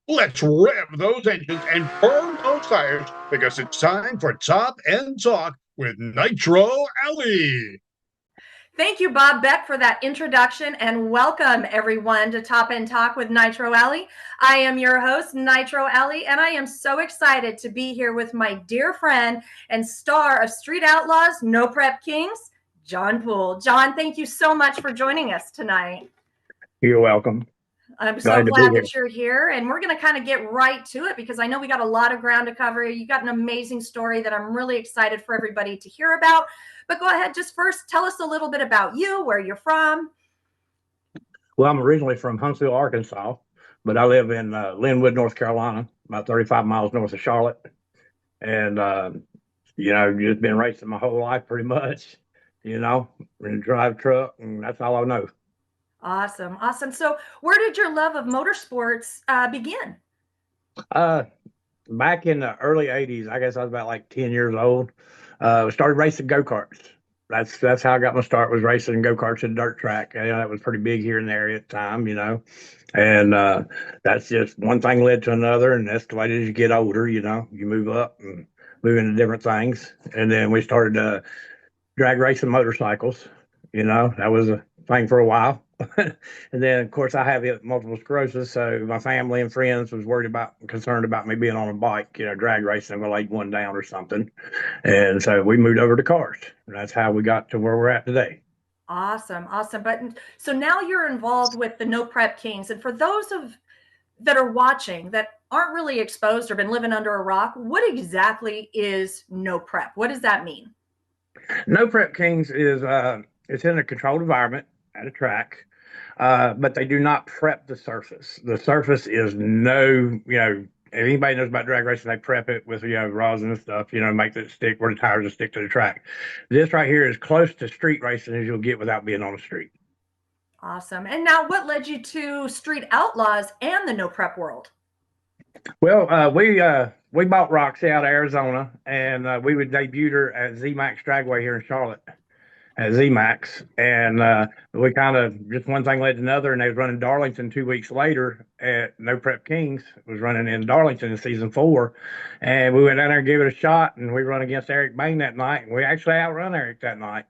Let's rev those engines and burn those tires because it's time for Top End Talk with Nitro Allie. Thank you, Bob Beck, for that introduction, and welcome everyone to Top End Talk with Nitro Allie. I am your host, Nitro Allie, and I am so excited to be here with my dear friend and star of Street Outlaws, No Prep Kings, John Poole. John, thank you so much for joining us tonight. You're welcome. I'm so Glad to be glad here. that you're here, and we're going to kind of get right to it because I know we got a lot of ground to cover. You got an amazing story that I'm really excited for everybody to hear about. But go ahead, just first tell us a little bit about you, where you're from. Well, I'm originally from Huntsville, Arkansas, but I live in Linwood, North Carolina, about 35 miles north of Charlotte. And, just been racing my whole life pretty much, and drive truck, and that's all I know. Awesome. Awesome. So where did your love of motorsports begin? Uh, Back in the early 80s, I guess I was about like 10 years old, started racing go-karts. That's how I got my start, was racing go-karts at dirt track. That was pretty big here in the area at the time. And that's just one thing led to another, and that's the way as you get older, you move up and move into different things. And then we started drag racing motorcycles. That was a thing for a while. And then, of course, I have multiple sclerosis, so my family and friends was concerned about me being on a bike, drag racing. I laid one down or something, and so we moved over to cars. And that's how we got to where we're at today. Awesome. Awesome. But so now you're involved with the No Prep Kings. And for those of that are watching that aren't really exposed or been living under a rock, what exactly is No Prep? What does that mean? No Prep Kings is it's in a controlled environment at a track, but they do not prep the surface. The surface is if anybody knows about drag racing, they prep it with rosin and stuff, make it stick where the tires will stick to the track. This right here is close to street racing as you'll get without being on the street. Awesome. And now what led you to Street Outlaws and the No Prep world? Well, we bought Roxy out of Arizona, and we would debut her at ZMAX Dragway here in Charlotte at ZMAX, and we kind of just one thing led to another, and they was running Darlington 2 weeks later at No Prep Kings was running in Darlington in season 4, and we went down there and gave it a shot, and we run against Eric Bain that night, and we actually outrun Eric that night.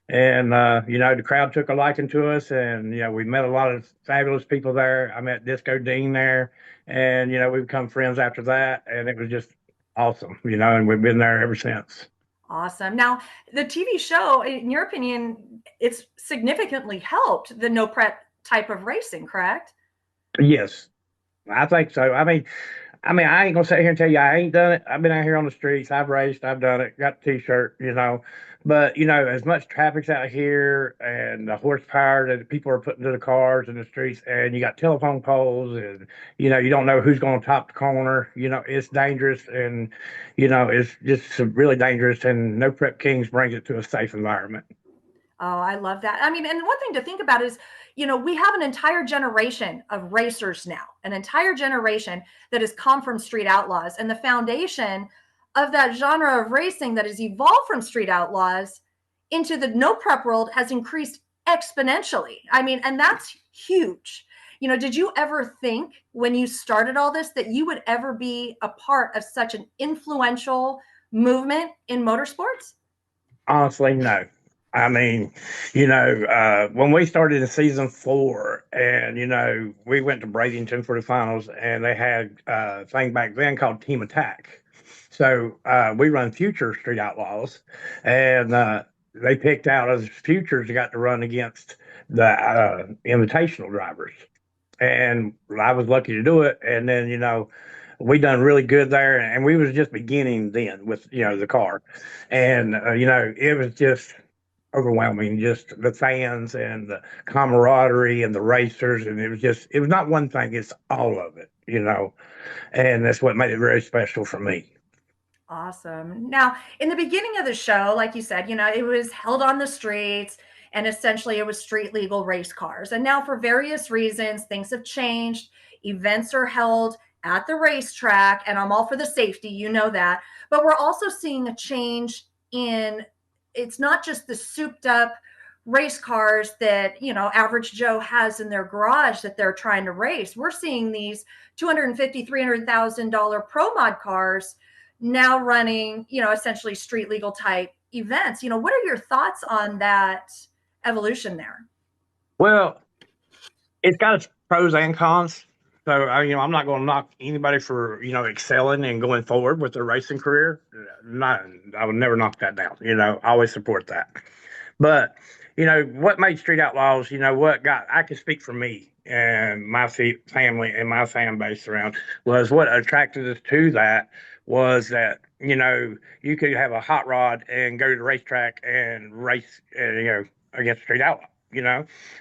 And the crowd took a liking to us, and we met a lot of fabulous people there. I met Disco Dean there, and we become friends after that, and it was just awesome, and we've been there ever since. Awesome. Now, the TV show, in your opinion, it's significantly helped the No Prep type of racing, correct? Yes, I think so. I ain't gonna sit here and tell you I ain't done it. I've been out here on the streets. I've raced. I've done it. Got the T-shirt. But as much traffic's out here and the horsepower that people are putting to the cars in the streets, and you got telephone poles, and you don't know who's going to top the corner. It's dangerous, and it's just really dangerous. And No Prep Kings brings it to a safe environment. Oh, I love that. I mean, and one thing to think about is, we have an entire generation of racers now, an entire generation that has come from Street Outlaws, and the foundation of that genre of racing that has evolved from Street Outlaws into the No Prep world has increased exponentially. I mean, and that's huge. Did you ever think when you started all this that you would ever be a part of such an influential movement in motorsports? Honestly, no. I mean, when we started in season 4, and we went to Bradenton for the finals, and they had a thing back then called Team Attack. So we run Future Street Outlaws, and they picked out as futures that got to run against the invitational drivers, and I was lucky to do it. And then we done really good there, and we was just beginning then with the car, and it was just overwhelming, just the fans and the camaraderie and the racers, and it was not one thing, it's all of it, and that's what made it very special for me. Awesome. Now, in the beginning of the show, like you said, it was held on the streets and essentially it was street legal race cars. And now, for various reasons, things have changed. Events are held at the racetrack, and I'm all for the safety, that. But we're also seeing a change in it's not just the souped up race cars that, average Joe has in their garage that they're trying to race. We're seeing these $250,000, $300,000 pro mod cars now running, essentially street legal type events. What are your thoughts on that evolution there? Well, it's got its pros and cons. So, I'm not going to knock anybody for, excelling and going forward with their racing career. Not, I would never knock that down. I always support that. But, what made Street Outlaws, I can speak for me and my family and my fan base around, was what attracted us to that was that, you could have a hot rod and go to the racetrack and race, against Street Outlaw,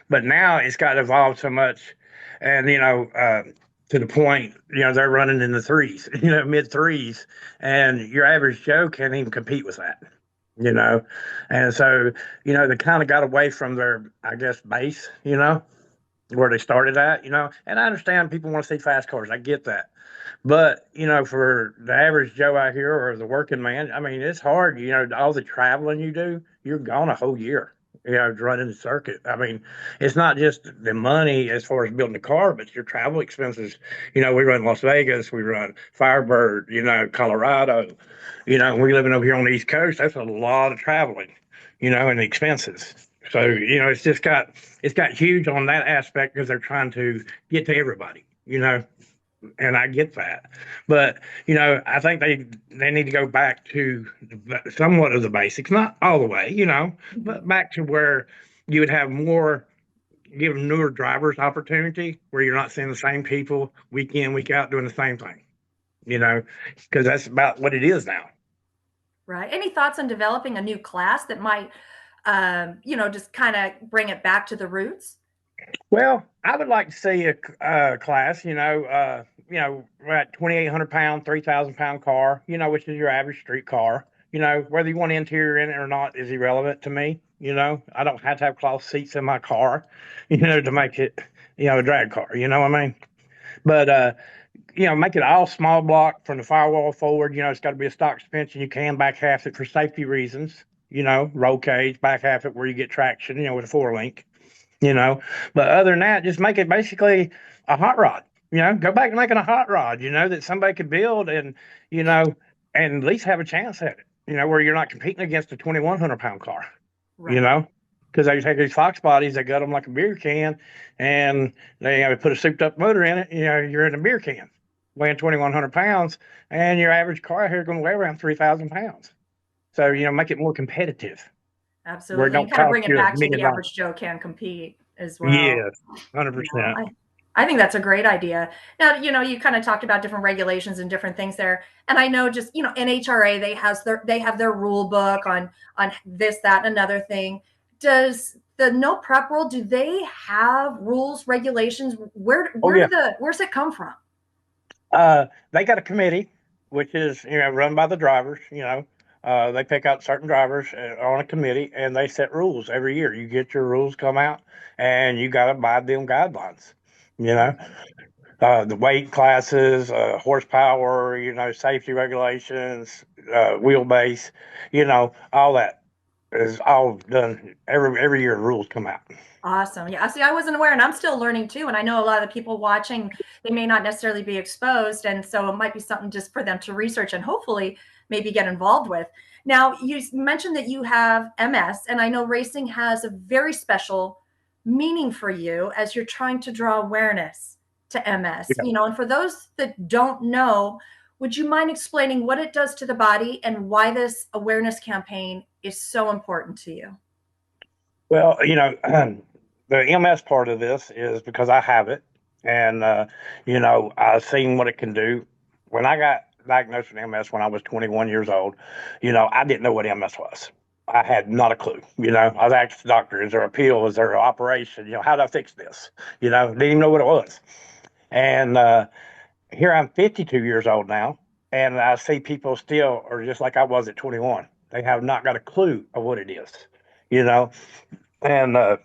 but now it's got evolved so much, and to the point, they're running in the threes, mid threes, and your average Joe can't even compete with that, and so they kind of got away from their, I guess, base, where they started at, and I understand people want to see fast cars, I get that, but for the average Joe out here or the working man, I mean, it's hard, all the traveling you do, you're gone a whole year, running the circuit. I mean, it's not just the money as far as building a car, but your travel expenses. We run Las Vegas, we run Firebird, Colorado. We living over here on the East Coast. That's a lot of traveling, and the expenses. So it's got huge on that aspect because they're trying to get to everybody, and I get that. But I think they need to go back to somewhat of the basics, not all the way, but back to where you would have more, give newer drivers opportunity, where you're not seeing the same people week in, week out doing the same thing, because that's about what it is now. Right. Any thoughts on developing a new class that might, just kind of bring it back to the roots? Well, I would like to see a class, we're at 2,800 pound, 3,000 pound car, which is your average street car. Whether you want interior in it or not is irrelevant to me. I don't have to have cloth seats in my car, to make it, a drag car. You know what I mean? But make it all small block from the firewall forward. It's got to be a stock suspension. You can back half it for safety reasons. Roll cage, back half it where you get traction. With a 4-link. But other than that, just make it basically a hot rod. Go back to making a hot rod. That somebody could build and and at least have a chance at it. Where you're not competing against a 2,100 pound car. Right. Because they take these Fox bodies, they gut them like a beer can, and they put a souped up motor in it. You're in a beer can, weighing 2,100 pounds, and your average car here is going to weigh around 3,000 pounds. So make it more competitive. Absolutely. And kind of bring it back to the average Joe can compete as well. Yes, 100%. I think that's a great idea. Now, you kind of talked about different regulations and different things there. And I know just, NHRA, they have their rule book on this, that, and another thing. Does the no prep world, do they have rules, regulations? Where's it come from? They got a committee, which is, run by the drivers, they pick out certain drivers on a committee and they set rules every year. You get your rules come out and you got to abide them guidelines, the weight classes, horsepower, safety regulations, wheelbase, all that is all done every year. Rules come out. Awesome. Yeah. See, I wasn't aware, and I'm still learning too. And I know a lot of the people watching, they may not necessarily be exposed. And so it might be something just for them to research and hopefully maybe get involved with. Now, you mentioned that you have MS, and I know racing has a very special meaning for you as you're trying to draw awareness to MS. Yeah. And for those that don't know, would you mind explaining what it does to the body and why this awareness campaign is so important to you? Well, the MS part of this is because I have it, and I've seen what it can do. When I got diagnosed with MS when I was 21 years old, I didn't know what MS was. I had not a clue. I was asking the doctor, is there a pill? Is there an operation? How do I fix this? Didn't even know what it was. And here I'm 52 years old now, and I see people still are just like I was at 21. They have not got a clue of what it is, and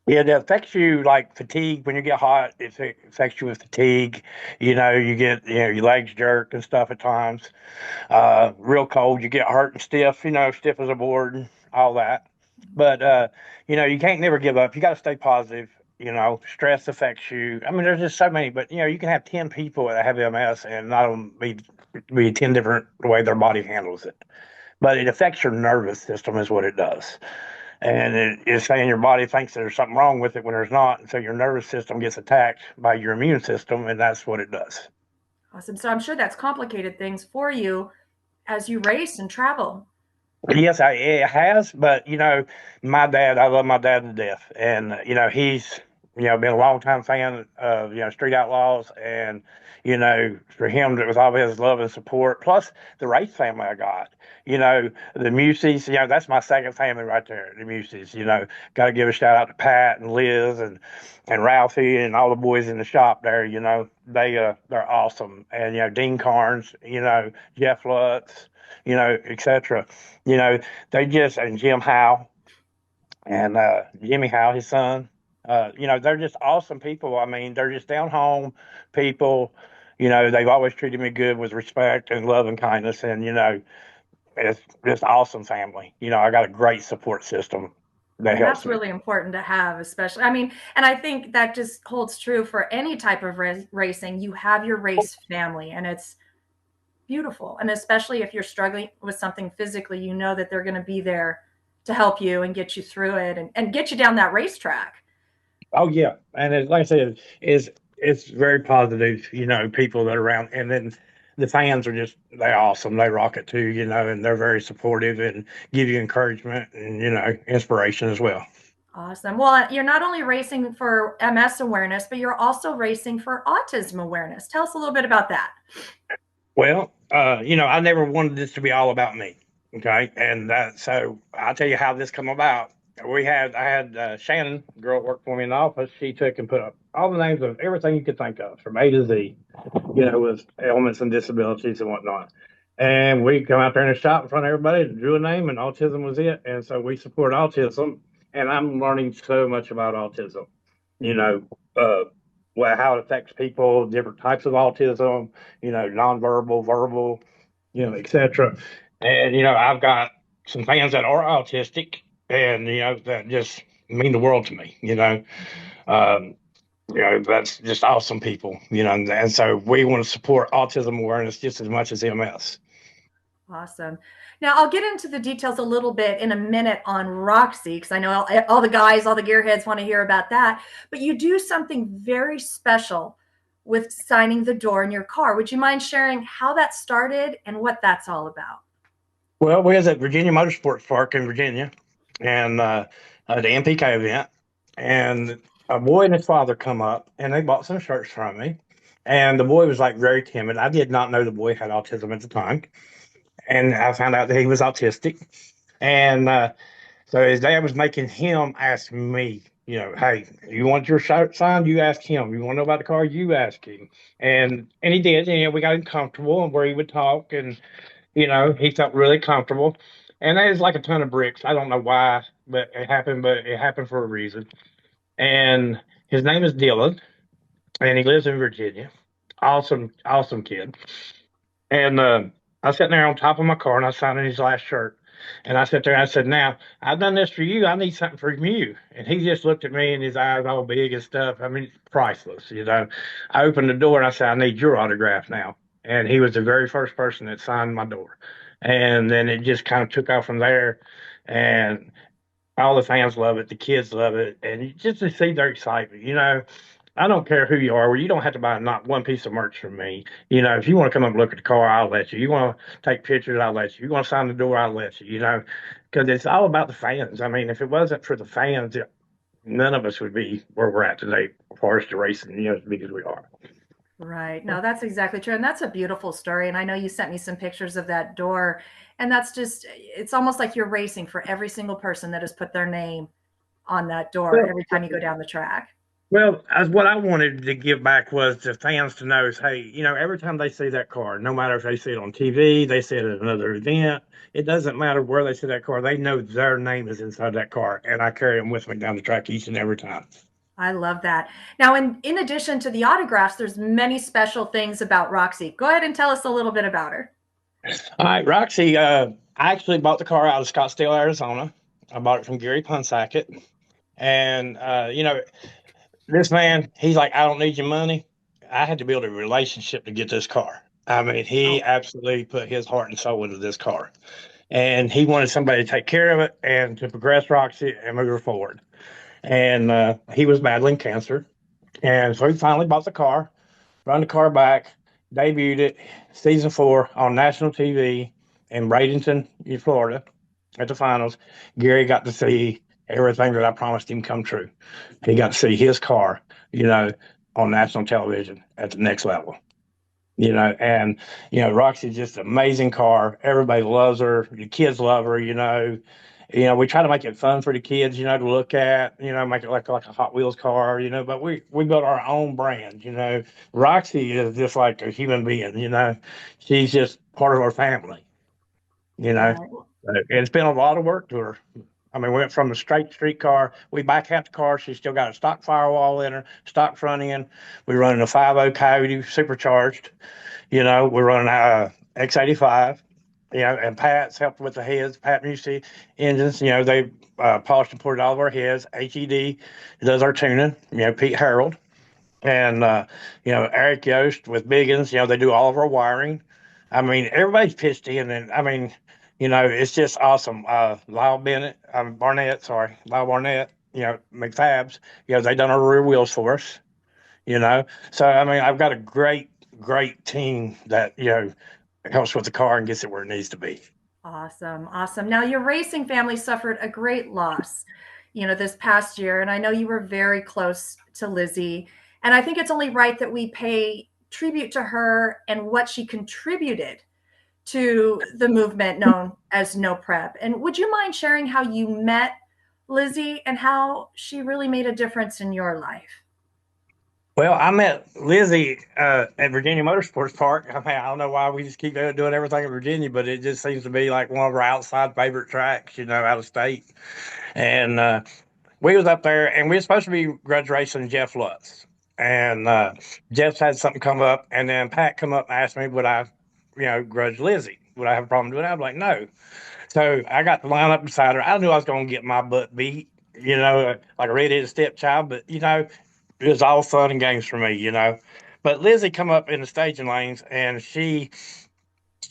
it affects you like fatigue when you get hot. It affects you with fatigue. You get your legs jerk and stuff at times. Real cold, you get hurt and stiff. Stiff as a board, all that. But you can't never give up. You got to stay positive. Stress affects you. I mean, there's just so many. But you can have 10 people that have MS, and not be 10 different the way their body handles it. But it affects your nervous system, is what it does. And it is saying your body thinks there's something wrong with it when there's not. And so your nervous system gets attacked by your immune system, and that's what it does. Awesome. So I'm sure that's complicated things for you as you race and travel. Yes, it has, but my dad, I love my dad to death, and he's been a long time fan of Street Outlaws, and for him it was all his love and support, plus the race family I got, the Muses, that's my second family right there, the Muses, got to give a shout out to Pat and Liz and Ralphie and all the boys in the shop there, they're awesome, and Dean Carnes, Jeff Lutz, etc. You know, and Jim Howe and Jimmy Howe, his son. They're just awesome people. I mean, they're just down home people. They've always treated me good with respect and love and kindness. And, it's just awesome family. I got a great support system that And helps that's me. really important to have, especially. I mean, and I think that just holds true for any type of racing. You have your race family, and it's beautiful. And especially if you're struggling with something physically, you know that they're going to be there to help you and get you through it and get you down that racetrack. Oh yeah, and like I said, it's very positive. People that are around, and then the fans are they're awesome. They rock it too. And they're very supportive and give you encouragement and inspiration as well. Awesome. Well, you're not only racing for MS awareness, but you're also racing for autism awareness. Tell us a little bit about that. Well, I never wanted this to be all about me. Okay, and so I'll tell you how this come about. I had Shannon, a girl that worked for me in the office. She took and put up all the names of everything you could think of from A to Z, with ailments and disabilities and whatnot. And we come out there in the shop in front of everybody, drew a name, and autism was it. And so we support autism. And I'm learning so much about autism. You know, uh, how it affects people, different types of autism, nonverbal, verbal, etc. And I've got some fans that are autistic, and that just mean the world to me. Um, that's just awesome people. And so we want to support autism awareness just as much as MS. Awesome. Now, I'll get into the details a little bit in a minute on Roxy, because I know all the guys, all the gearheads want to hear about that. But you do something very special with signing the door in your car. Would you mind sharing how that started and what that's all about? Well, we was at Virginia Motorsports Park in Virginia, and the NPK event, and a boy and his father come up, and they bought some shirts from me. And the boy was like very timid. I did not know the boy had autism at the time, and I found out that he was autistic. And so his dad was making him ask me, hey, you want your shirt signed? You ask him. You want to know about the car? You ask him. And he did. And, we got him comfortable and where he would talk, and he felt really comfortable. And that is like a ton of bricks. I don't know why, but it happened for a reason. And his name is Dylan, and he lives in Virginia. Awesome, awesome kid. And I was sitting there on top of my car, and I signed his last shirt. And I sat there and I said, now, I've done this for you. I need something from you. And he just looked at me, and his eyes all big and stuff. I mean, it's priceless. I opened the door and I said, I need your autograph now. And he was the very first person that signed my door. And then it just kind of took off from there. And all the fans love it, the kids love it, and just to see their excitement. I don't care who you are. Well, you don't have to buy not one piece of merch from me. If you want to come up and look at the car, I'll let you. You want to take pictures, I'll let you. You want to sign the door, I'll let you. Because it's all about the fans. I mean, if it wasn't for the fans, none of us would be where we're at today as far as the racing, as big as we are. Right. No, that's exactly true. And that's a beautiful story. And I know you sent me some pictures of that door. And that's it's almost like you're racing for every single person that has put their name on that door Well, every time you go down the track. Well, as what I wanted to give back was the fans to know is, hey, every time they see that car, no matter if they see it on TV, they see it at another event, it doesn't matter where they see that car, they know their name is inside that car, and I carry them with me down the track each and every time. I love that. Now, in addition to the autographs, there's many special things about Roxy. Go ahead and tell us a little bit about her. All right, Roxy, I actually bought the car out of Scottsdale, Arizona, I bought it from Gary Punsackett. And, this man, he's like, I don't need your money. I had to build a relationship to get this car. I mean, he Oh, absolutely put his heart and soul into this car. And he wanted somebody to take care of it and to progress Roxy and move her forward. And he was battling cancer. And so he finally bought the car, run the car back, debuted it season 4 on national TV in Bradenton, Florida, at the finals. Gary got to see everything that I promised him come true. He got to see his car, you know, on national television at the next level. And Roxy's just an amazing car. Everybody loves her. The kids love her. We try to make it fun for the kids, to look at. Make it like a Hot Wheels car. But we built our own brand. Roxy is just like a human being. She's just part of our family. You know, yeah. it's been a lot of work to her. I mean, we went from a straight street car. We back out the car. She's still got a stock firewall in her, stock front end. We're running a 5.0 Coyote supercharged. We're running X85. And Pat's helped with the heads. Pat Musey engines. They polished and poured all of our heads. HED does our tuning. Pete Harold and Eric Yost with Biggins. They do all of our wiring. I mean, everybody's pitched in, and I mean, it's just awesome. Lyle Bennett, Barnett, sorry, Lyle Barnett. McFabs. They done our rear wheels for us. So I mean, I've got a great team that helps with the car and gets it where it needs to be. Awesome. Awesome. Now, your racing family suffered a great loss, this past year. And I know you were very close to Lizzie. And I think it's only right that we pay tribute to her and what she contributed to the movement known as No Prep. And would you mind sharing how you met Lizzie and how she really made a difference in your life? Well, I met Lizzie at Virginia Motorsports Park. I mean, I don't know why we just keep doing everything in Virginia, but it just seems to be like one of our outside favorite tracks, out of state. And we was up there, and we were supposed to be grudge racing Jeff Lutz. And Jeff's had something come up, and then Pat come up and asked me, would I, grudge Lizzie? Would I have a problem doing it? I'm like, no. So I got to line up beside her. I knew I was going to get my butt beat, like a redheaded stepchild, but, it was all fun and games for me. But Lizzie come up in the staging lanes, and she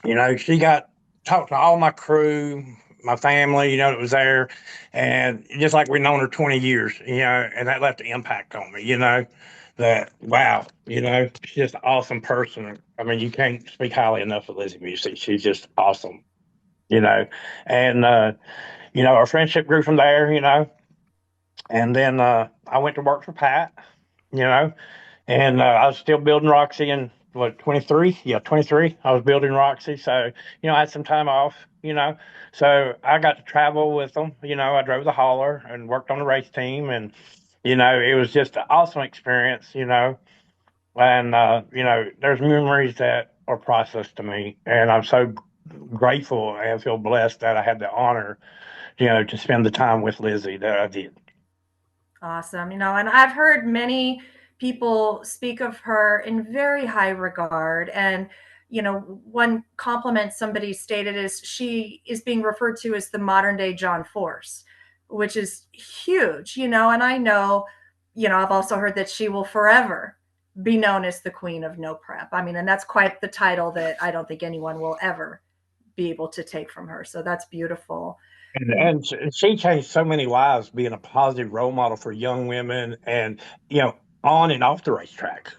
got talked to all my crew, my family, that was there, and just like we've known her 20 years, and that left an impact on me, that wow, she's just an awesome person. I mean, you can't speak highly enough of Lizzie Music. She's just awesome, and our friendship grew from there, and then I went to work for Pat, you know, and I was still building Roxy in what 23? Yeah, 23. I was building Roxy, so I had some time off. So I got to travel with them. I drove the hauler and worked on the race team, and it was just an awesome experience. And there's memories that are priceless to me, and I'm so grateful and feel blessed that I had the honor, to spend the time with Lizzie that I did. Awesome. And I've heard many people speak of her in very high regard. And, one compliment somebody stated is she is being referred to as the modern day John Force, which is huge, and I know, I've also heard that she will forever be known as the queen of no prep. I mean, and that's quite the title that I don't think anyone will ever be able to take from her. So that's beautiful. And she changed so many lives being a positive role model for young women and, on and off the racetrack,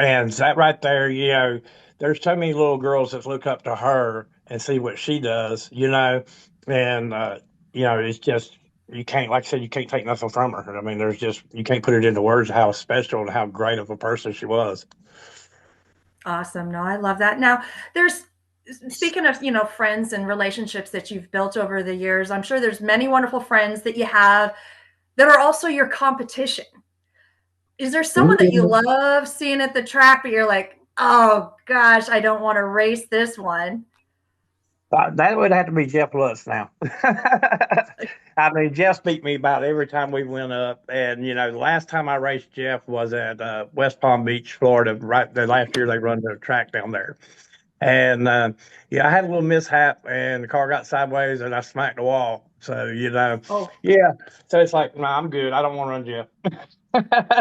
and that right there, there's so many little girls that look up to her and see what she does, and, it's just, you can't, like I said, you can't take nothing from her. I mean, you can't put it into words how special and how great of a person she was. Awesome. No, I love that. Now, there's speaking of, friends and relationships that you've built over the years, I'm sure there's many wonderful friends that you have that are also your competition. Is there someone that you love seeing at the track, but you're like, oh gosh, I don't want to race this one? That would have to be Jeff Lutz now. I mean, Jeff beat me about every time we went up. And, the last time I raced Jeff was at West Palm Beach, Florida, right the last year they run the track down there. And, I had a little mishap and the car got sideways and I smacked the wall. So, Oh, yeah. So it's like, no, I'm good. I don't want to run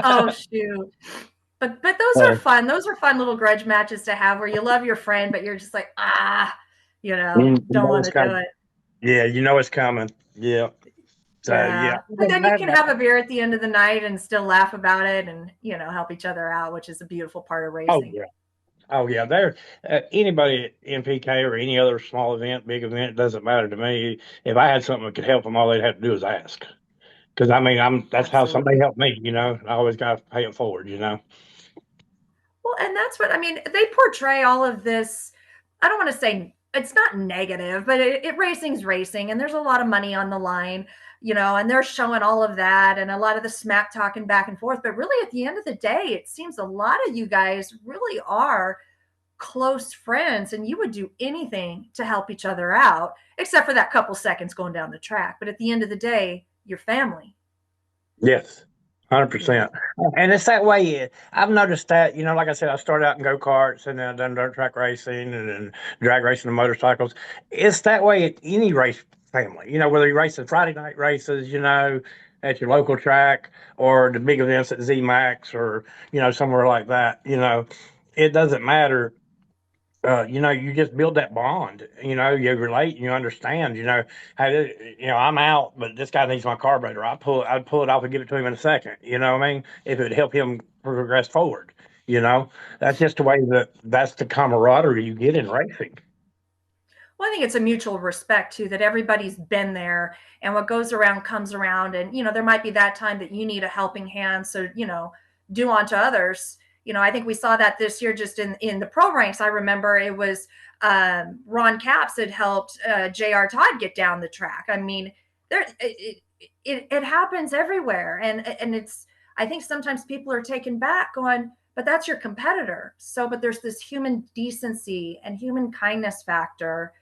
oh Jeff. shoot. But those are So, fun. Those are fun little grudge matches to have where you love your friend, but you're just like, you don't know want it's to do coming. it. Yeah, you know it's coming. Yeah. So, yeah. Yeah. But then you can have a beer at the end of the night and still laugh about it and, help each other out, which is a beautiful part of Oh, racing. yeah. Oh, yeah. There, anybody at NPK or any other small event, big event, doesn't matter to me. If I had something that could help them, all they'd have to do is ask. Because I mean, that's how somebody Absolutely. helped me. I always got to pay it forward. Well, and that's what I mean. They portray all of this. I don't want to say it's not negative, but racing's racing, and there's a lot of money on the line, and they're showing all of that and a lot of the smack talking back and forth. But really, at the end of the day, it seems a lot of you guys really are close friends, and you would do anything to help each other out, except for that couple seconds going down the track. But at the end of the day, you're family. Yes, Yeah. 100%. And it's that way. I've noticed that, like I said, I started out in go karts and then I've done dirt track racing and then drag racing and motorcycles. It's that way at any race family, whether you're racing Friday night races, at your local track or the big events at ZMAX or, somewhere like that, it doesn't matter. You just build that bond. You relate, and you understand. Hey, I'm out, but this guy needs my carburetor. I'd pull it off and give it to him in a second. You know what I mean? If it would help him progress forward. You know, that's just the way that's the camaraderie you get in racing. Well, I think it's a mutual respect too, that everybody's been there and what goes around comes around. And, there might be that time that you need a helping hand. So, do unto others. I think we saw that this year just in the pro ranks. I remember it was Ron Capps had helped JR Todd get down the track. I mean, it happens everywhere. And I think sometimes people are taken back going, but that's your competitor. So, but there's this human decency and human kindness factor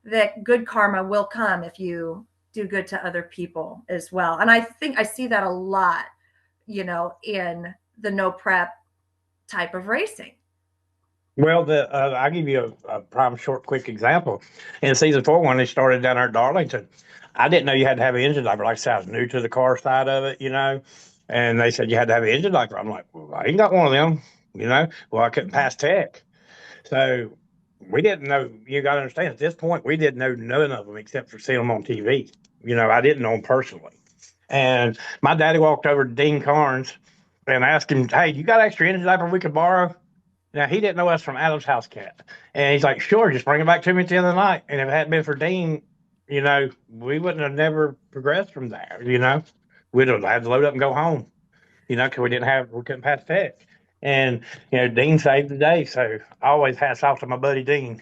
that good karma will come if you do good to other people as well. And I think I see that a lot, in the no prep type of racing. Well, I'll give you a prime short, quick example. In season 4, when they started down there at Darlington, I didn't know you had to have an engine diaper. Like I said, I was new to the car side of it, and they said you had to have an engine diaper. I'm like, well, I ain't got one of them, Well, I couldn't pass tech. So we didn't know. You got to understand, at this point, we didn't know none of them except for seeing them on TV. I didn't know them personally. And my daddy walked over to Dean Carnes and asked him, hey, you got extra engine diaper we could borrow? Now, he didn't know us from Adam's house cat. And he's like, sure, just bring it back to me at the end of the night. And if it hadn't been for Dean, we wouldn't have never progressed from there. We'd have had to load up and go home, because we couldn't pass tech. And, Dean saved the day. So I always hats off to my buddy Dean.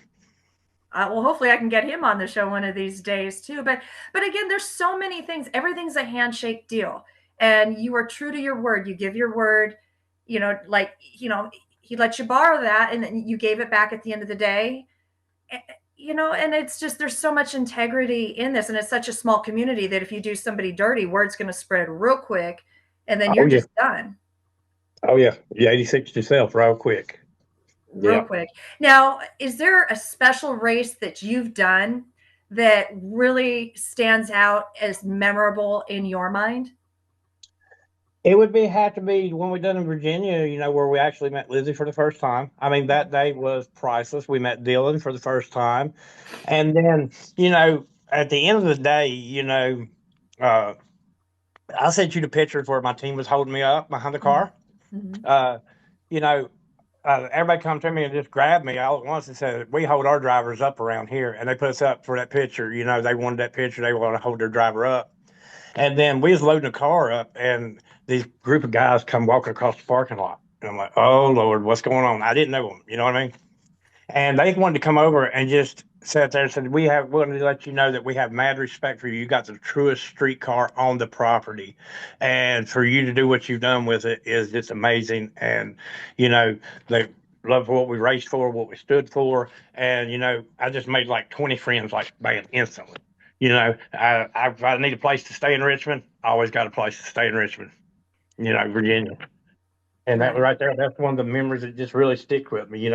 Well, hopefully I can get him on the show one of these days too. But again, there's so many things. Everything's a handshake deal, and you are true to your word. You give your word. Like he let you borrow that, and then you gave it back at the end of the day. And it's just there's so much integrity in this, and it's such a small community that if you do somebody dirty, word's going to spread real quick, and then Oh, you're yeah. just done. Oh, yeah. You 86 yourself real quick. Real Yeah. quick. Now, is there a special race that you've done that really stands out as memorable in your mind? It would have to be when we done in Virginia, where we actually met Lizzie for the first time. I mean, that day was priceless. We met Dylan for the first time. And then, at the end of the day, uh, I sent you the pictures where my team was holding me up behind the Mhm. car. Mhm. Uh, you know, everybody come to me and just grabbed me all at once and said, we hold our drivers up around here. And they put us up for that picture. They wanted that picture. They want to hold their driver up. And then we was loading the car up, and these group of guys come walking across the parking lot. And I'm like, oh, Lord, what's going on? I didn't know them. You know what I mean? And they wanted to come over and just sat there and said, we wanted to let you know that we have mad respect for you. You got the truest street car on the property. And for you to do what you've done with it is just amazing. And, they love what we raced for, what we stood for. And, I just made like 20 friends, like, bam, instantly. I need a place to stay in Richmond. I always got a place to stay in Richmond, Virginia. And that Right. right there, that's one of the memories that just really stick with me.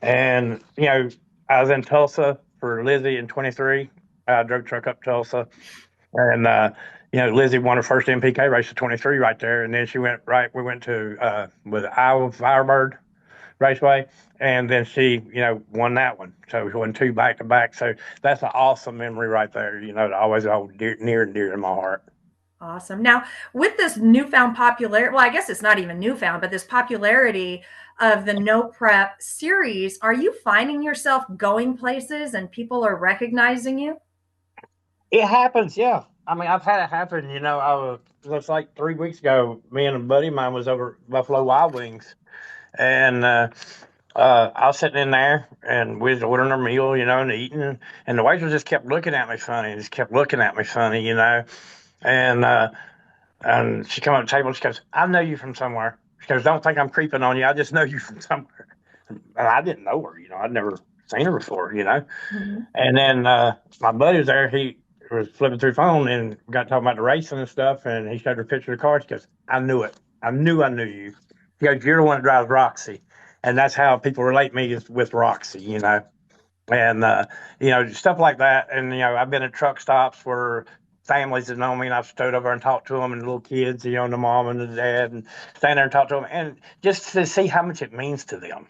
And, I was in Tulsa for Lizzie in 23. I drove truck up Tulsa. And Lizzie won her first NPK race at 23 right there, and then she went right. We went to with Iowa Firebird Raceway, and then she won that one. So we won two back to back. So that's an awesome memory right there. To always hold near and dear to my heart. Awesome. Now, with this newfound popularity, well, I guess it's not even newfound, but this popularity of the No Prep series, are you finding yourself going places and people are recognizing you? It happens, yeah. I mean, I've had it happen. Looks like 3 weeks ago, me and a buddy of mine was over at Buffalo Wild Wings, and I was sitting in there, and we was ordering our meal, and eating, and the waitress just kept looking at me funny, just kept looking at me funny, and she came up to the table and she goes, "I know you from somewhere." She goes, "Don't think I'm creeping on you. I just know you from somewhere." And I didn't know her, I'd never seen her before. Mhm. And then my buddy was there. He was flipping through the phone and got talking about the racing and stuff. And he showed her a picture of the car. She goes, "I knew it. I knew you." She goes, "You're the one that drives Roxy." And that's how people relate me is with Roxy. And stuff like that. And I've been at truck stops where families that know me, and I've stood over and talked to them, and the little kids, the mom and the dad, and stand there and talk to them, and just to see how much it means to them,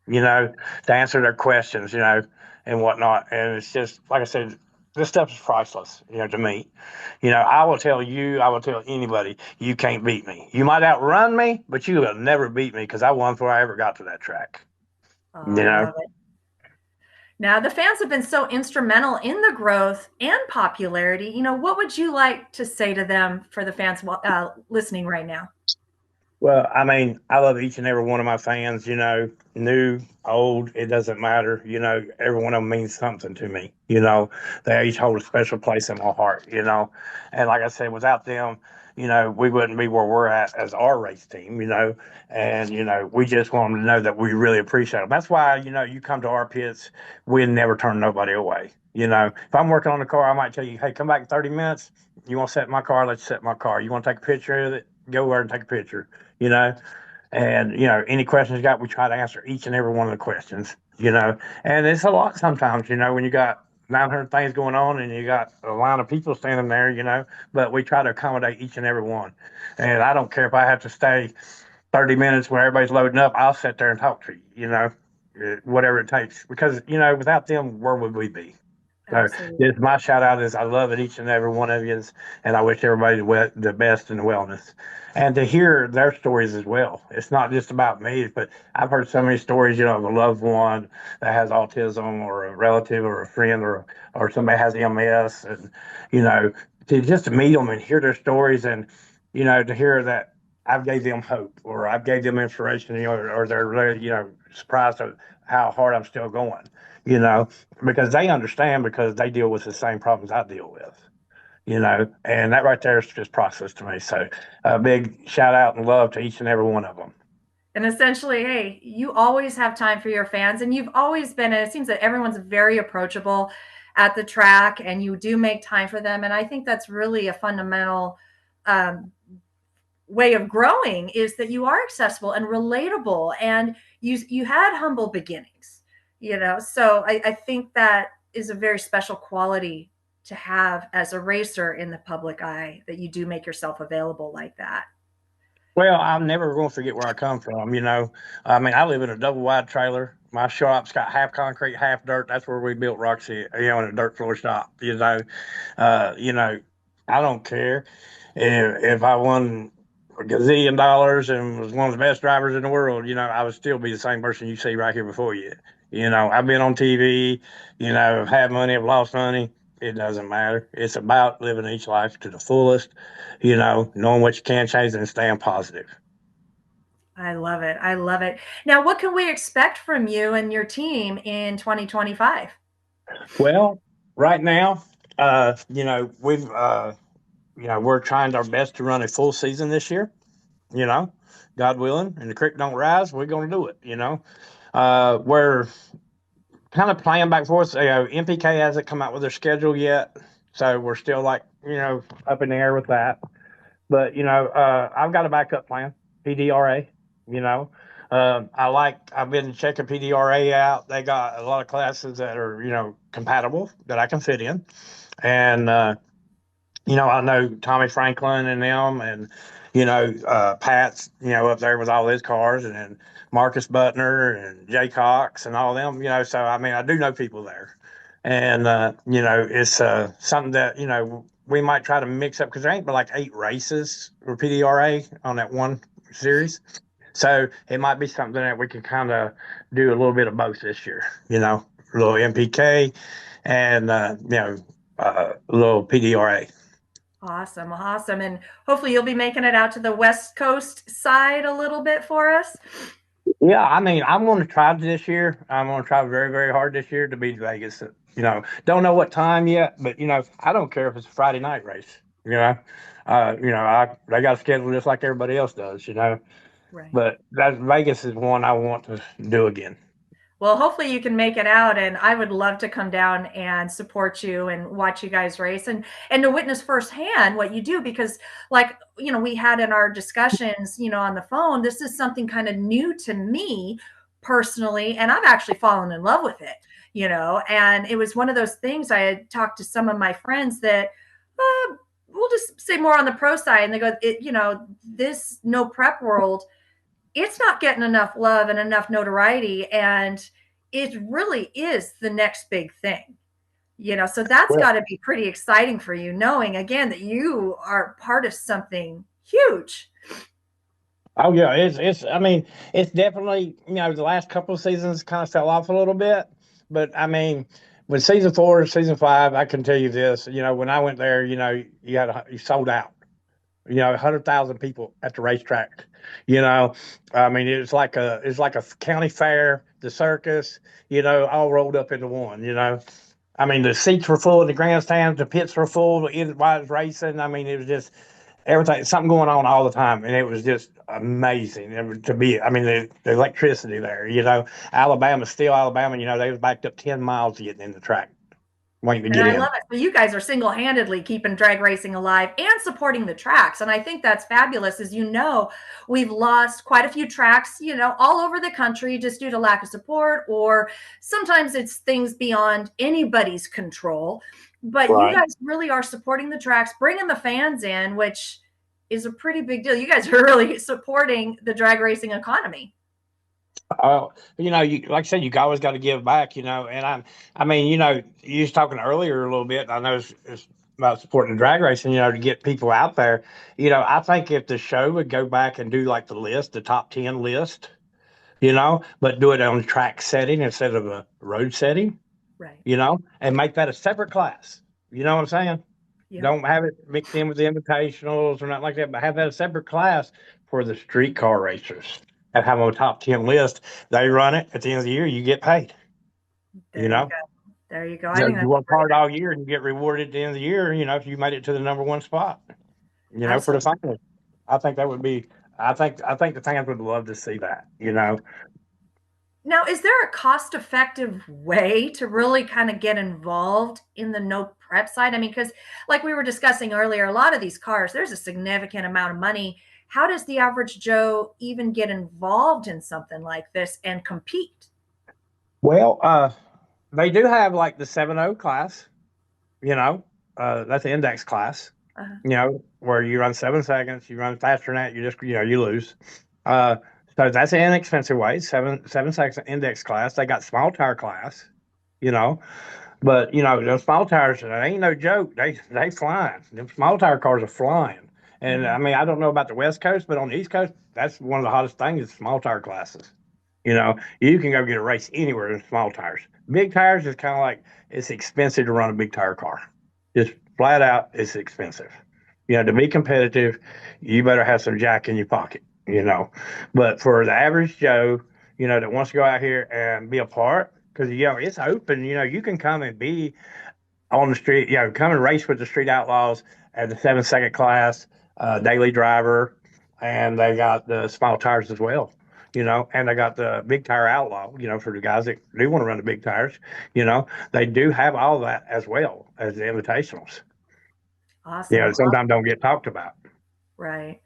to answer their questions, and whatnot. And it's just like I said, this stuff is priceless, to me. I will tell you, I will tell anybody, you can't beat me. You might outrun me, but you will never beat me because I won before I ever got to that track. Oh, You I know. love it. Now, the fans have been so instrumental in the growth and popularity. What would you like to say to them for the fans listening right now? Well, I mean, I love each and every one of my fans, new, old, it doesn't matter. Every one of them means something to me. They each hold a special place in my heart. And like I said, without them, we wouldn't be where we're at as our race team. And, we just want them to know that we really appreciate them. That's why, you come to our pits, we never turn nobody away. If I'm working on the car, I might tell you, hey, come back in 30 minutes. You want to set my car? Let's set my car. You want to take a picture of it? Go over and take a picture you know, and any questions you got, we try to answer each and every one of the questions. And it's a lot sometimes, when you got 900 things going on and you got a line of people standing there, but we try to accommodate each and every one. And I don't care if I have to stay 30 minutes where everybody's loading up, I'll sit there and talk to you, whatever it takes, because, without them, where would we be? So this Absolutely. my shout out is I love it each and every one of you, and I wish everybody the best and the wellness, and to hear their stories as well. It's not just about me, but I've heard so many stories, of a loved one that has autism, or a relative, or a friend, or somebody has MS, and to meet them and hear their stories, and to hear that I've gave them hope, or I've gave them inspiration, or they're really, surprised at how hard I'm still going. You know, because they understand because they deal with the same problems I deal with, and that right there is just priceless to me. So a big shout out and love to each and every one of them. And essentially, hey, you always have time for your fans, and you've always been, and it seems that everyone's very approachable at the track, and you do make time for them. And I think that's really a fundamental um, way of growing is that you are accessible and relatable, and you had humble beginnings, So I think that is a very special quality to have as a racer in the public eye, that you do make yourself available like that. Well, I'm never going to forget where I come from. I mean, I live in a double wide trailer. My shop's got half concrete, half dirt. That's where we built Roxy, in a dirt floor shop. Uh, you know, I don't care if I won a gazillion dollars and was one of the best drivers in the world. I would still be the same person you see right here before you. I've been on TV. I've had money, I've lost money. It doesn't matter. It's about living each life to the fullest, knowing what you can change and staying positive. I love it. I love it. Now, what can we expect from you and your team in 2025? Well, right now, we're trying our best to run a full season this year, you know, God willing, and the creek don't rise, we're going to do it. We're kind of playing back and forth. NPK hasn't come out with their schedule yet. So we're still like, up in the air with that. But I've got a backup plan, PDRA. You know, I've been checking PDRA out. They got a lot of classes that are compatible that I can fit in, and I know Tommy Franklin and them, and Pat's, up there with all his cars, and then Marcus Butner and Jay Cox and all them. So I mean, I do know people there, and it's something that we might try to mix up because there ain't but like 8 races for PDRA on that one series. So it might be something that we could kind of do a little bit of both this year, a little MPK and a little PDRA. Awesome. Awesome. And hopefully you'll be making it out to the West Coast side a little bit for us. Yeah, I mean, I'm going to try this year. I'm going to try very, very hard this year to beat Vegas. Don't know what time yet, but I don't care if it's a Friday night race. They got a schedule just like everybody else does. Right. But that Vegas is one I want to do again. Well, hopefully you can make it out, and I would love to come down and support you and watch you guys race and to witness firsthand what you do, because like, we had in our discussions, on the phone, this is something kind of new to me personally, and I've actually fallen in love with it, and it was one of those things. I had talked to some of my friends that we'll just say more on the pro side, and they go, this no prep world, it's not getting enough love and enough notoriety, and it really is the next big thing, so that's Well, got to be pretty exciting for you, knowing again that you are part of something huge. oh yeah, it's. I mean, it's definitely the last couple of seasons kind of fell off a little bit, but I mean, with season 4, season 5, I can tell you this. When I went there, you sold out. 100,000 people at the racetrack. I mean, it's like a county fair, the circus, all rolled up into one. I mean, the seats were full in the grandstands, the pits were full while it was racing. I mean, it was just everything, something going on all the time, and it was just amazing to be. I mean, the electricity there. Alabama's still Alabama. They was backed up 10 miles getting in the track, waiting to And get I in. love it. So you guys are single-handedly keeping drag racing alive and supporting the tracks. And I think that's fabulous. As we've lost quite a few tracks, all over the country just due to lack of support, or sometimes it's things beyond anybody's control. But you Right. guys really are supporting the tracks, bringing the fans in, which is a pretty big deal. You guys are really supporting the drag racing economy. You like I said, you always got to give back, and I mean, you was talking earlier a little bit. I know it's about supporting the drag racing, to get people out there. I think if the show would go back and do like the top 10 list, but do it on track setting instead of a road setting, Right. and make that a separate class. You know what I'm saying? Yeah. Don't have it mixed in with the invitationals or nothing like that, but have that a separate class for the streetcar racers and have them on a top 10 list. They run it at the end of the year, you get paid. There you go. There you go. I think You that's work great. hard all year and you get rewarded at the end of the year, if you made it to the number one spot, for the Absolutely. final. I think that would be I think the fans would love to see that. Now, is there a cost-effective way to really kind of get involved in the no prep side? I mean, because like we were discussing earlier, a lot of these cars, there's a significant amount of money. How does the average Joe even get involved in something like this and compete? Well, they do have like the 7.0 class, you know, that's the index class. Uh-huh. Where you run 7 seconds, you run faster than that, you just, you lose. Uh, so that's an inexpensive way, 7 seconds index class. They got small tire class, you know, but those small tires, they ain't no joke. They flying. Them small tire cars are flying. And Mhm. I mean, I don't know about the West Coast, but on the East Coast, that's one of the hottest things is small tire classes. You can go get a race anywhere in small tires. Big tires is kind of like it's expensive to run a big tire car. Just flat out, it's expensive. To be competitive, you better have some jack in your pocket. But for the average Joe, that wants to go out here and be a part, because it's open. You can come and be on the street. Come and race with the Street Outlaws at the 7 second class, daily driver, and they got the small tires as well. And they got the big tire outlaw, for the guys that do want to run the big tires, they do have all that as well as the invitationals. Awesome. Sometimes don't get talked about. Right.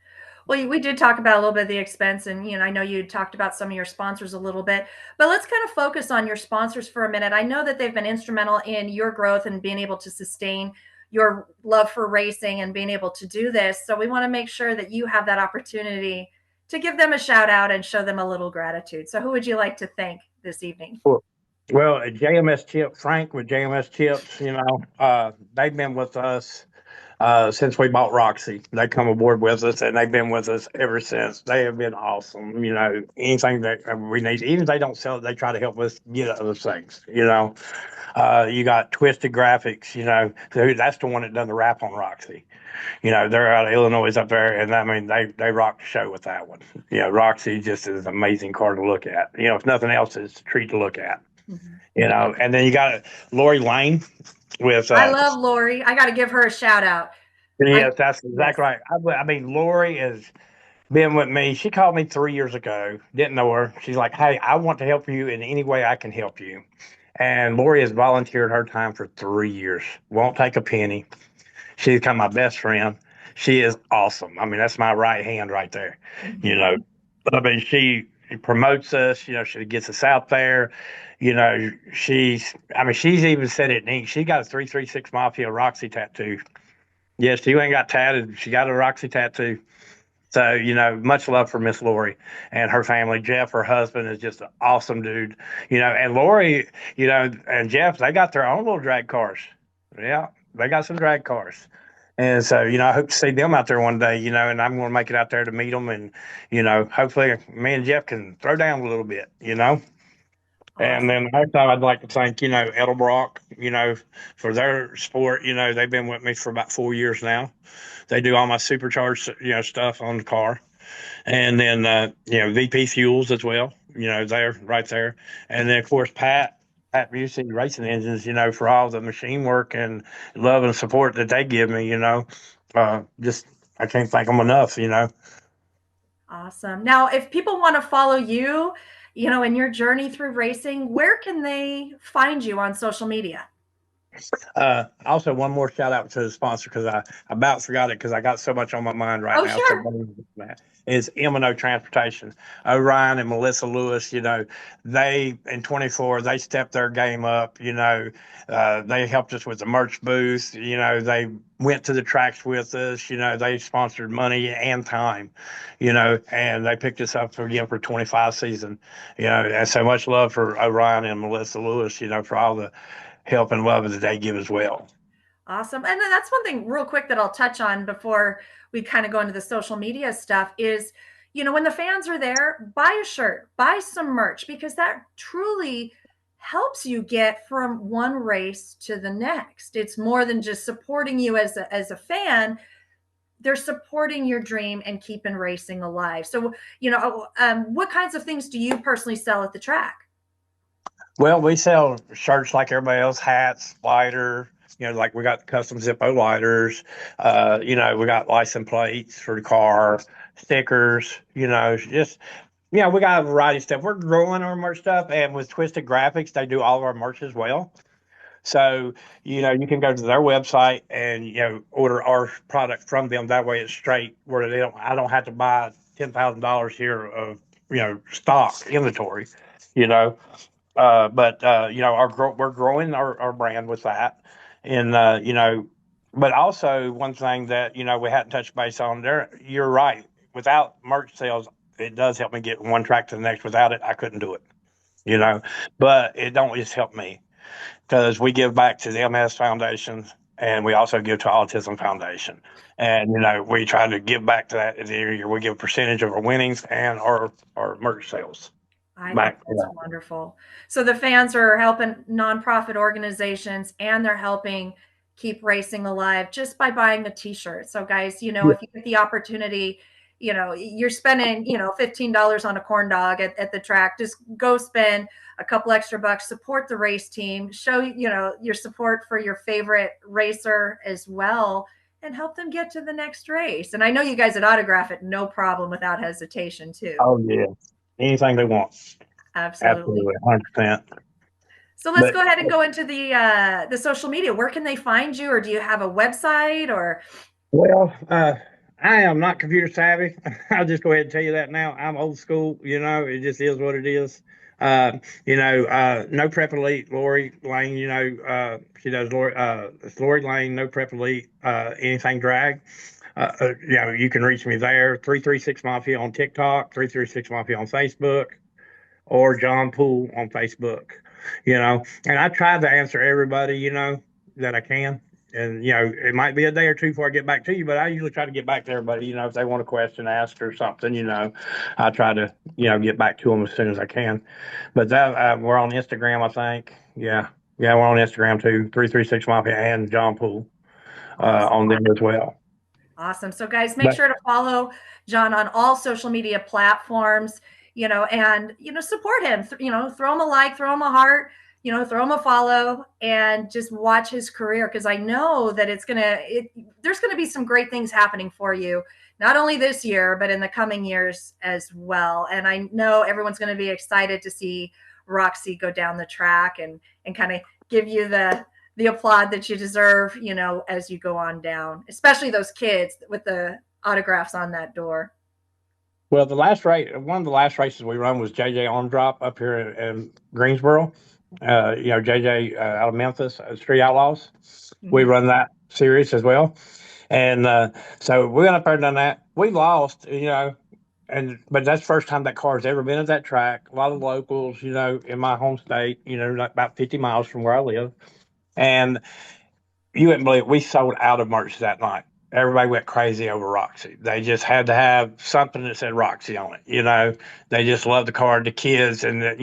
Well, we did talk about a little bit of the expense, and I know you talked about some of your sponsors a little bit, but let's kind of focus on your sponsors for a minute. I know that they've been instrumental in your growth and being able to sustain your love for racing and being able to do this. So we want to make sure that you have that opportunity to give them a shout out and show them a little gratitude. So who would you like to thank this evening? Well, JMS Chip, Frank with JMS Chips, they've been with us since we bought Roxy. They come aboard with us, and they've been with us ever since. They have been awesome. Anything that we need, even if they don't sell it, they try to help us get other things. You got Twisted Graphics. That's the one that done the wrap on Roxy. They're out of Illinois up there, and I mean they rock the show with that one. Roxy just is an amazing car to look at. If nothing else, it's a treat to look at. Mm-hmm. And then you got Lori Lane with. I love Lori. I got to give her a shout out. Yes, that's exactly right. I mean, Lori has been with me. She called me 3 years ago. Didn't know her. She's like, "Hey, I want to help you in any way I can help you." And Lori has volunteered her time for 3 years. Won't take a penny. She's become my best friend. She is awesome. I mean, that's my right hand right there. I mean, she promotes us. She gets us out there. She's even said it neat. She got a 336 Mafia Roxy tattoo. Yes, she ain't got tatted. She got a Roxy tattoo. So, much love for Miss Lori and her family. Jeff, her husband, is just an awesome dude. And Lori, and Jeff, they got their own little drag cars. Yeah, they got some drag cars. And so, I hope to see them out there one day, and I'm going to make it out there to meet them. And, hopefully me and Jeff can throw down a little bit. And then next time I'd like to thank, Edelbrock, for their support. They've been with me for about 4 years now. They do all my supercharged, stuff on the car. And then, VP Fuels as well, they're right there. And then, of course, Pat Busey Racing Engines, for all the machine work and love and support that they give me, I can't thank them enough, Awesome. Now, if people want to follow you, in your journey through racing, where can they find you on social media? Also, one more shout out to the sponsor, because I about forgot it because I got so much on my mind right now. Sure. Is M&O Transportation. Ryan and Melissa Lewis, they in 24, they stepped their game up. They helped us with the merch booth. They went to the tracks with us. They sponsored money and time, and they picked us up again for 25 season. And so much love for Ryan and Melissa Lewis, for all the help and love that they give as well. Awesome. And then that's one thing real quick that I'll touch on before we kind of go into the social media stuff is, when the fans are there, buy a shirt, buy some merch, because that truly helps you get from one race to the next. It's more than just supporting you as a fan. They're supporting your dream and keeping racing alive. So, what kinds of things do you personally sell at the track? Well, we sell shirts like everybody else, hats, lighter, like we got custom Zippo lighters. We got license plates for the car, stickers, we got a variety of stuff. We're growing our merch stuff, and with Twisted Graphics, they do all of our merch as well. So, you can go to their website and, order our product from them. That way it's straight where I don't have to buy $10,000 here of, stock inventory, but we're growing our brand with that. And, but also one thing that, we hadn't touched base on there, you're right. Without merch sales, it does help me get from one track to the next. Without it, I couldn't do it, but it don't just help me, because we give back to the MS Foundation, and we also give to Autism Foundation. And, we try to give back to that every year. We give a percentage of our winnings and our merch sales. I think that's wonderful. So the fans are helping nonprofit organizations, and they're helping keep racing alive just by buying a t-shirt. So guys, if you get the opportunity, you're spending, $15 on a corn dog at the track, just go spend a couple extra bucks, support the race team, show, your support for your favorite racer as well, and help them get to the next race. And I know you guys would autograph it, no problem, without hesitation too. Oh yeah. Anything they want. Absolutely. 100%. So let's go ahead and go into the social media. Where can they find you, or do you have a website? Or well, I am not computer savvy. I'll just go ahead and tell you that now. I'm old school. It just is what it is. No Prep Elite, Lori Lane, she does it's Lori Lane, No Prep Elite, anything drag. You can reach me there, 336 Mafia on TikTok, 336 Mafia on Facebook, or John Poole on Facebook, and I try to answer everybody, that I can. And, it might be a day or two before I get back to you, but I usually try to get back to everybody, if they want a question asked or something, I try to, get back to them as soon as I can. But we're on Instagram, I think. Yeah. Yeah, we're on Instagram too, 336 Mafia and John Poole on them as well. Awesome. So guys, make sure to follow John on all social media platforms, and, support him, throw him a like, throw him a heart, throw him a follow, and just watch his career. Cause I know that there's going to be some great things happening for you, not only this year, but in the coming years as well. And I know everyone's going to be excited to see Roxy go down the track and kind of give you the applaud that you deserve, as you go on down, especially those kids with the autographs on that door. Well, one of the last races we run was JJ Arm Drop up here in Greensboro. JJ out of Memphis, Street Outlaws. Mm-hmm. We run that series as well. And so we went up there and done that. We lost, but that's the first time that car's ever been at that track. A lot of locals, in my home state, about 50 miles from where I live. And you wouldn't believe it, we sold out of merch that night. Everybody went crazy over Roxy. They just had to have something that said Roxy on it. They just loved the car, the kids, and they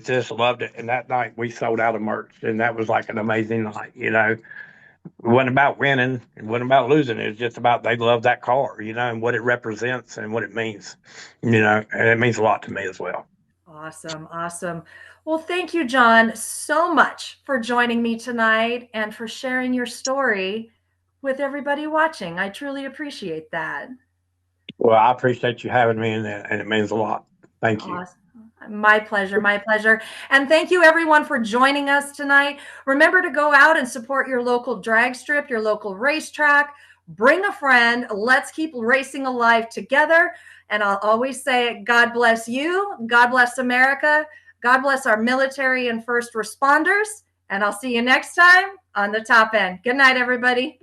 just loved it. And that night we sold out of merch, and that was like an amazing night. It wasn't about winning, it wasn't about losing. It was just about they loved that car, and what it represents and what it means, and it means a lot to me as well. Awesome. Awesome. Well, thank you, John, so much for joining me tonight and for sharing your story with everybody watching. I truly appreciate that. Well, I appreciate you having me, and it means a lot. Thank you. Awesome. My pleasure. My pleasure. And thank you, everyone, for joining us tonight. Remember to go out and support your local drag strip, your local racetrack. Bring a friend. Let's keep racing alive together. And I'll always say, God bless you. God bless America. God bless our military and first responders. And I'll see you next time on the top end. Good night, everybody.